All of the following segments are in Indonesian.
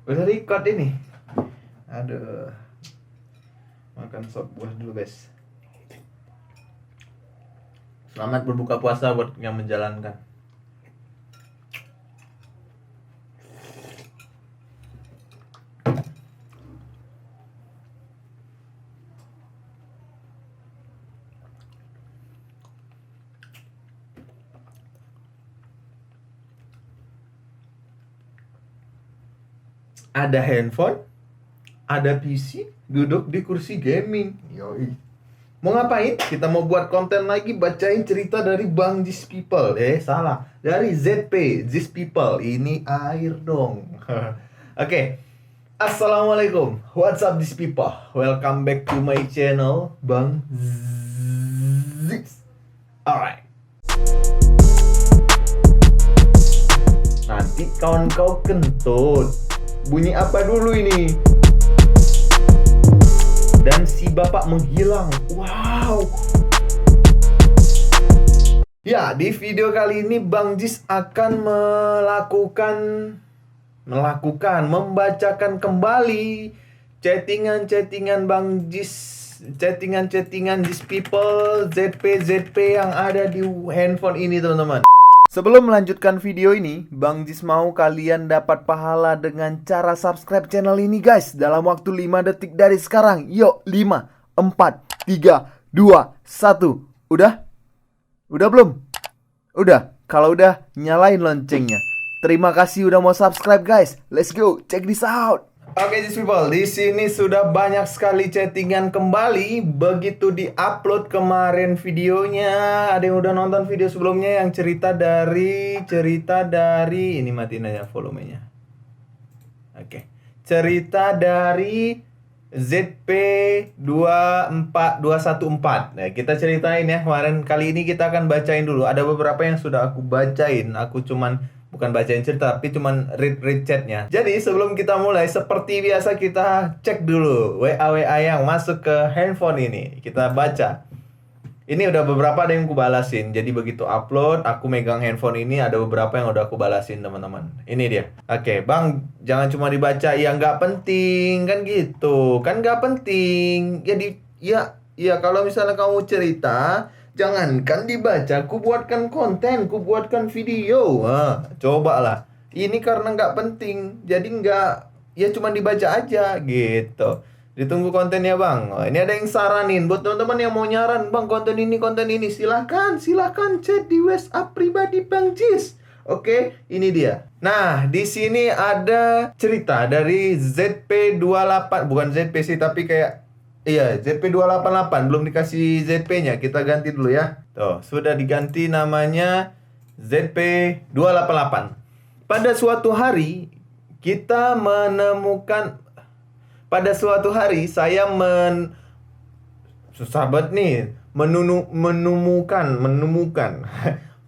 Udah record ini. Aduh. Makan sop buah dulu, guys. Selamat berbuka puasa buat yang menjalankan. Ada handphone, ada PC, duduk di kursi gaming. Yoi. Mau ngapain? Kita mau buat konten lagi, bacain cerita dari Bang These People. Salah. Dari ZP, These People. Ini air dong. Oke. Assalamualaikum. What's up these people? Welcome back to my channel, Bang Zis. Alright. Nanti kawan kau kentut. Bunyi apa dulu ini? Dan si bapak menghilang. Wow. Ya, di video kali ini Bang Jis akan membacakan kembali chattingan Bang Jis, chattingan These People, ZP yang ada di handphone ini, teman-teman. Sebelum melanjutkan video ini, Bang Jis mau kalian dapat pahala dengan cara subscribe channel ini, guys, dalam waktu 5 detik dari sekarang. Yuk, 5, 4, 3, 2, 1. Udah? Udah belum? Udah. Kalau udah, nyalain loncengnya. Terima kasih udah mau subscribe, guys. Let's go, check this out. Oke, these people, di sini sudah banyak sekali chattingan kembali. Begitu di-upload kemarin videonya, ada yang udah nonton video sebelumnya yang cerita dari ini, matiin aja volumenya. Oke. Cerita dari ZP24214. Nah, kita ceritain ya kemarin. Kali ini kita akan bacain dulu. Ada beberapa yang sudah aku bacain. Aku bukan bacain cerita, tapi cuman read chatnya. Jadi sebelum kita mulai, seperti biasa kita cek dulu WA yang masuk ke handphone ini. Kita baca. Ini udah beberapa ada yang aku balasin. Jadi begitu upload, aku megang handphone ini, ada beberapa yang udah aku balasin, teman-teman. Ini dia. Oke, Bang, jangan cuma dibaca yang nggak penting, kan gitu. Kan nggak penting. Jadi, ya kalau misalnya kamu cerita, jangankan dibaca, ku buatkan konten, ku buatkan video. Cobalah. Ini karena nggak penting, jadi nggak, ya cuma dibaca aja, gitu. Ditunggu kontennya, Bang. Ini ada yang saranin buat teman-teman yang mau nyaran, Bang, konten ini. Silahkan chat di WhatsApp pribadi Bang Jis. Oke, ini dia. Nah, di sini ada cerita dari ZP28, bukan ZP sih, tapi kayak ZP288, belum dikasih ZP-nya. Kita ganti dulu ya. Tuh, sudah diganti namanya ZP288. Pada suatu hari saya susah banget nih menemukan.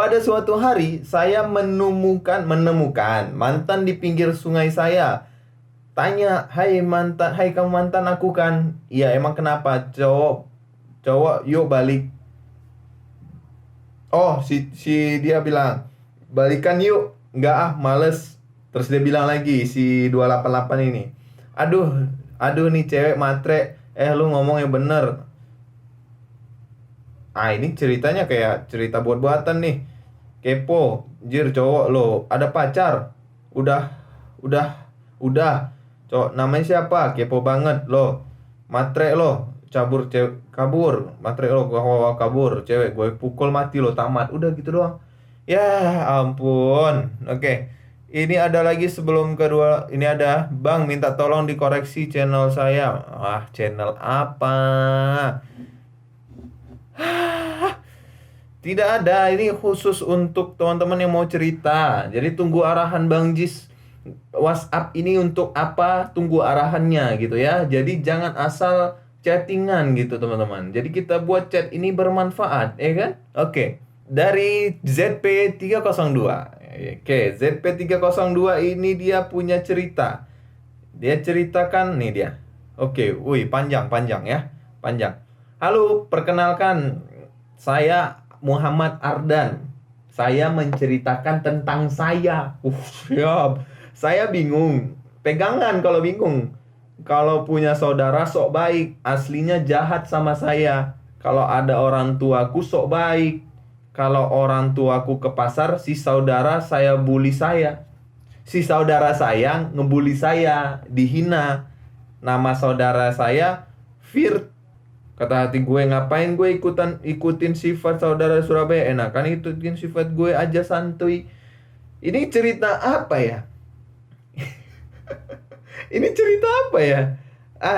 Pada suatu hari saya menemukan mantan di pinggir sungai saya. Tanya, hai kamu mantan aku kan? Iya, emang kenapa? Cowok, yuk balik. Oh, si dia bilang, balikan yuk. Enggak males. Terus dia bilang lagi, si 288 ini, Aduh nih cewek matre. Lu ngomong yang bener. Ini ceritanya kayak cerita buat-buatan nih. Kepo, jir cowok lo, ada pacar? Udah. Cowok namanya siapa? Kepo banget lo. Matre lo, kabur. Matre lo, gua kabur. Cewek gue pukul mati lo, tamat. Udah gitu doang. Ya ampun. Oke. Ini ada lagi sebelum kedua. Ini ada, Bang, minta tolong dikoreksi channel saya. Channel apa? Tidak ada. Ini khusus untuk teman-teman yang mau cerita. Jadi tunggu arahan Bang Jis. WhatsApp ini untuk apa? Tunggu arahannya gitu ya. Jadi jangan asal chattingan gitu, teman-teman. Jadi kita buat chat ini bermanfaat, ya kan? Oke. Dari ZP302. Oke, ZP302 ini dia punya cerita. Dia ceritakan, nih dia. Oke, panjang ya. Panjang. Halo, perkenalkan, saya Muhammad Ardan. Saya menceritakan tentang saya. Siap. Saya bingung pegangan kalau bingung. Kalau punya saudara sok baik, aslinya jahat sama saya. Kalau ada orang tuaku sok baik. Kalau orang tuaku ke pasar, si saudara saya bully saya. Si saudara saya ngebully saya, dihina. Nama saudara saya Fir. Kata hati gue, ngapain gue ikutin sifat saudara Surabaya? Enakan ikutin sifat gue aja, santuy. Ini cerita apa ya? Ini cerita apa ya?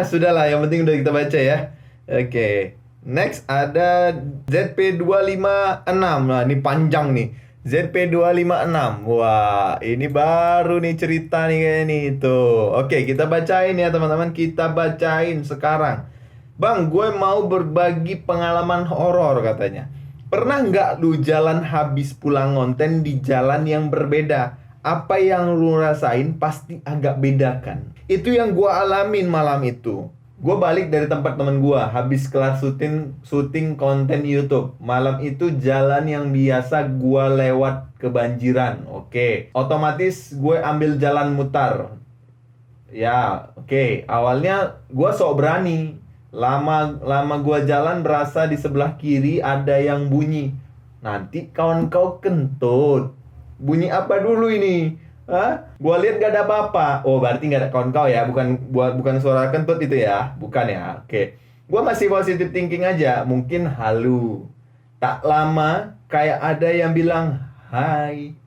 Sudahlah, yang penting udah kita baca ya. Oke. Next ada ZP256. Nah, ini panjang nih. ZP256. Wah, ini baru nih cerita nih kayaknya nih. Tuh. Oke, kita bacain ya teman-teman. Kita bacain sekarang. Bang, gue mau berbagi pengalaman horor katanya. Pernah nggak lu jalan habis pulang ngonten di jalan yang berbeda? Apa yang lu rasain pasti agak beda kan? Itu yang gue alamin malam itu. Gue balik dari tempat temen gue habis kelar syuting konten YouTube. Malam itu jalan yang biasa gue lewat kebanjiran. Oke. Otomatis gue ambil jalan mutar. Ya, oke. Awalnya gue sok berani. Lama gue jalan berasa di sebelah kiri ada yang bunyi. Nanti kawan kau kentut. Bunyi apa dulu ini? Gua lihat gak ada apa-apa. Oh, berarti gak ada kawan kau ya. Bukan suara kentut itu ya. Bukan ya. Oke. Gua masih positive thinking aja. Mungkin halu. Tak lama kayak ada yang bilang, "Hai."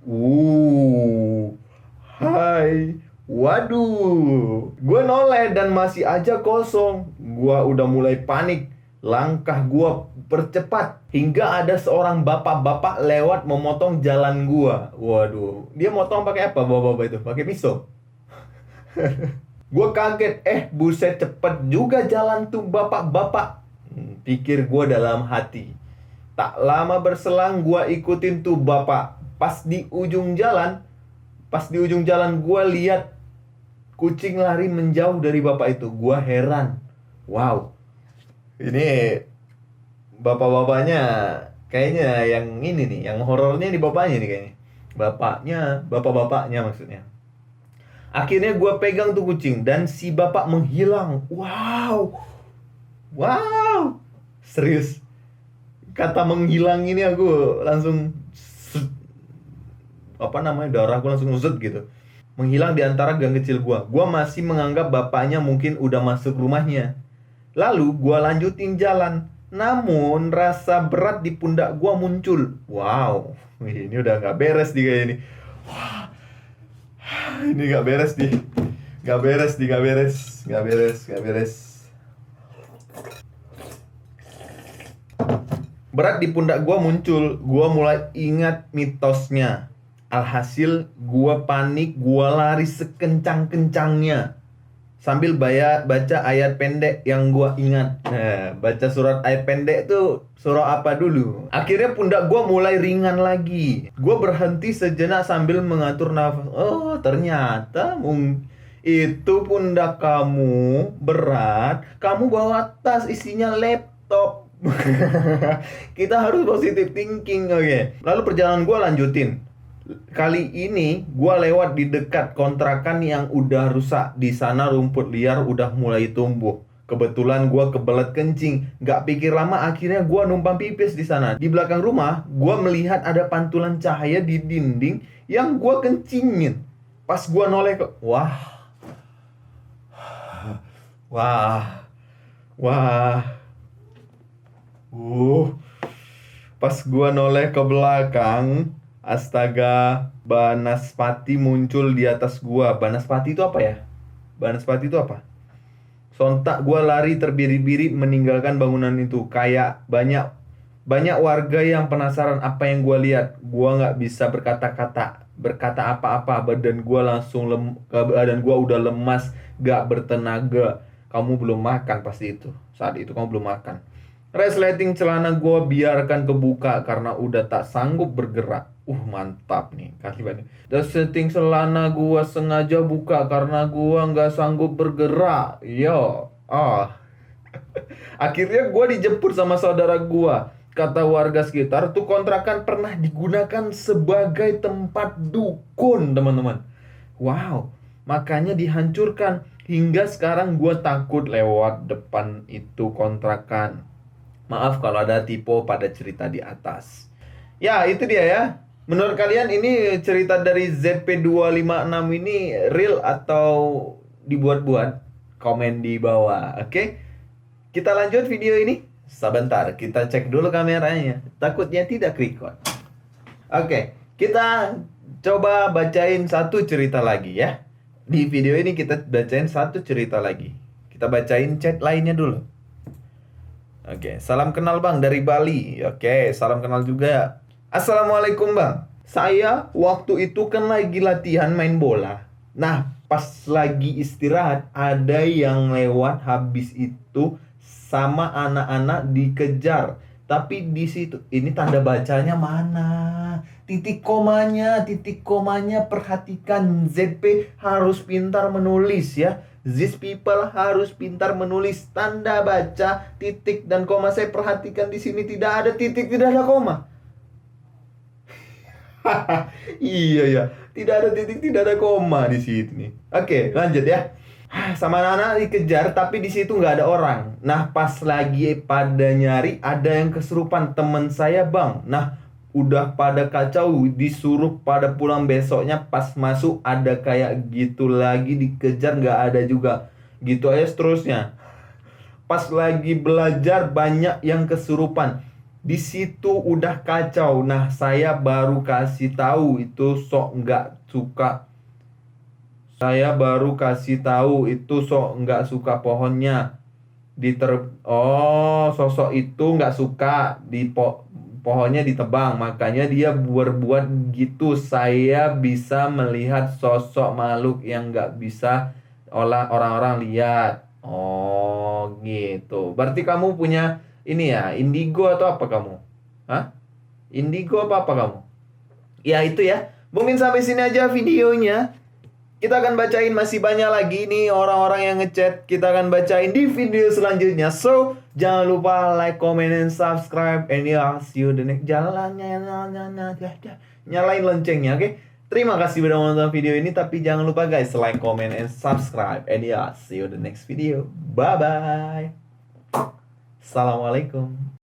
Hai. Waduh. Gue noleh dan masih aja kosong. Gua udah mulai panik. Langkah gua percepat hingga ada seorang bapak-bapak lewat memotong jalan gua. Waduh, dia motong pakai apa bapak-bapak itu? Pakai pisau. Gua kaget, buset cepet juga jalan tuh bapak-bapak. Pikir gua dalam hati. Tak lama berselang gua ikutin tuh bapak. Pas di ujung jalan gua lihat kucing lari menjauh dari bapak itu. Gua heran. Wow. Ini bapak-bapaknya kayaknya yang ini nih, yang horornya di bapaknya nih kayaknya. Bapak-bapaknya maksudnya. Akhirnya gue pegang tuh kucing dan si bapak menghilang. Wow. Serius. Kata menghilang ini aku langsung darah gue langsung zut gitu. Menghilang di antara gang kecil gue. Gue masih menganggap bapaknya mungkin udah masuk rumahnya. Lalu gue lanjutin jalan. Namun rasa berat di pundak gue muncul. Wow, ini udah gak beres nih kayak ini. Wah, ini gak beres nih. Gak beres. Berat di pundak gue muncul. Gue mulai ingat mitosnya. Alhasil gue panik. Gue lari sekencang-kencangnya sambil baca ayat pendek yang gua ingat. Baca surat ayat pendek tuh surah apa dulu? Akhirnya pundak gua mulai ringan lagi. Gua berhenti sejenak sambil mengatur nafas. Oh, ternyata itu pundak kamu berat. Kamu bawa tas isinya laptop. Kita harus positive thinking, oke. Lalu perjalanan gua lanjutin. Kali ini gue lewat di dekat kontrakan yang udah rusak. Di sana rumput liar udah mulai tumbuh. Kebetulan gue kebelet kencing. Gak pikir lama akhirnya gue numpang pipis di sana. Di belakang rumah gue melihat ada pantulan cahaya di dinding yang gue kencingin. Pas gue noleh ke Pas gue noleh ke belakang, astaga, Banaspati muncul di atas gua. Banaspati itu apa ya? Sontak gua lari terbiri-biri meninggalkan bangunan itu. Kayak banyak warga yang penasaran apa yang gua lihat. Gua nggak bisa berkata apa-apa. Badan gua udah lemas, gak bertenaga. Kamu belum makan pasti itu. Saat itu kamu belum makan. Resleting celana gue biarkan kebuka karena udah tak sanggup bergerak. Mantap nih kalimat. Resleting celana gue sengaja buka karena gue nggak sanggup bergerak. Akhirnya gue dijemput sama saudara gue. Kata warga sekitar, tuh kontrakan pernah digunakan sebagai tempat dukun, teman-teman. Wow. makanya dihancurkan. Hingga sekarang gue takut lewat depan itu kontrakan. Maaf kalau ada typo pada cerita di atas. Ya, itu dia ya. Menurut kalian ini cerita dari ZP256 ini real atau dibuat-buat? Komen di bawah, oke? Kita lanjut video ini. Sebentar, kita cek dulu kameranya. Takutnya tidak record. Oke, kita coba bacain satu cerita lagi ya. Di video ini kita bacain satu cerita lagi. Kita bacain chat lainnya dulu. Oke, salam kenal Bang dari Bali. Oke, salam kenal juga. Assalamualaikum Bang. Saya waktu itu kan lagi latihan main bola. Nah, pas lagi istirahat ada yang lewat, habis itu sama anak-anak dikejar. Tapi di situ ini tanda bacanya mana? Titik komanya perhatikan. ZP harus pintar menulis ya. These people harus pintar menulis tanda baca, titik dan koma. Saya perhatikan di sini tidak ada titik, tidak ada koma. Iya ya, tidak ada titik, tidak ada koma di sini. Oke, lanjut ya. Sama anak-anak dikejar, tapi di situ nggak ada orang. Nah, pas lagi pada nyari, ada yang kesurupan teman saya Bang. Nah, udah pada kacau, disuruh pada pulang besoknya. Pas masuk ada kayak gitu lagi, dikejar nggak ada juga. Gitu aja seterusnya. Pas lagi belajar banyak yang kesurupan. Di situ udah kacau. Nah, saya baru kasih tahu itu sok nggak suka. Saya baru kasih tahu itu sok nggak suka pohonnya. Sosok itu nggak suka pohonnya ditebang, makanya dia berbuat gitu. Saya bisa melihat sosok makhluk yang nggak bisa orang-orang lihat. Oh gitu. Berarti kamu punya ini ya, indigo atau apa kamu? Hah? Indigo apa kamu? Ya itu ya. Mungkin sampai sini aja videonya. Kita akan bacain masih banyak lagi nih orang-orang yang ngechat. Kita akan bacain di video selanjutnya. So, jangan lupa like, comment, and subscribe. And yeah, see you the next. Nyalain loncengnya, oke? Terima kasih sudah menonton video ini. Tapi jangan lupa guys, like, comment, and subscribe. And yeah, see you the next video. Bye-bye. Assalamualaikum.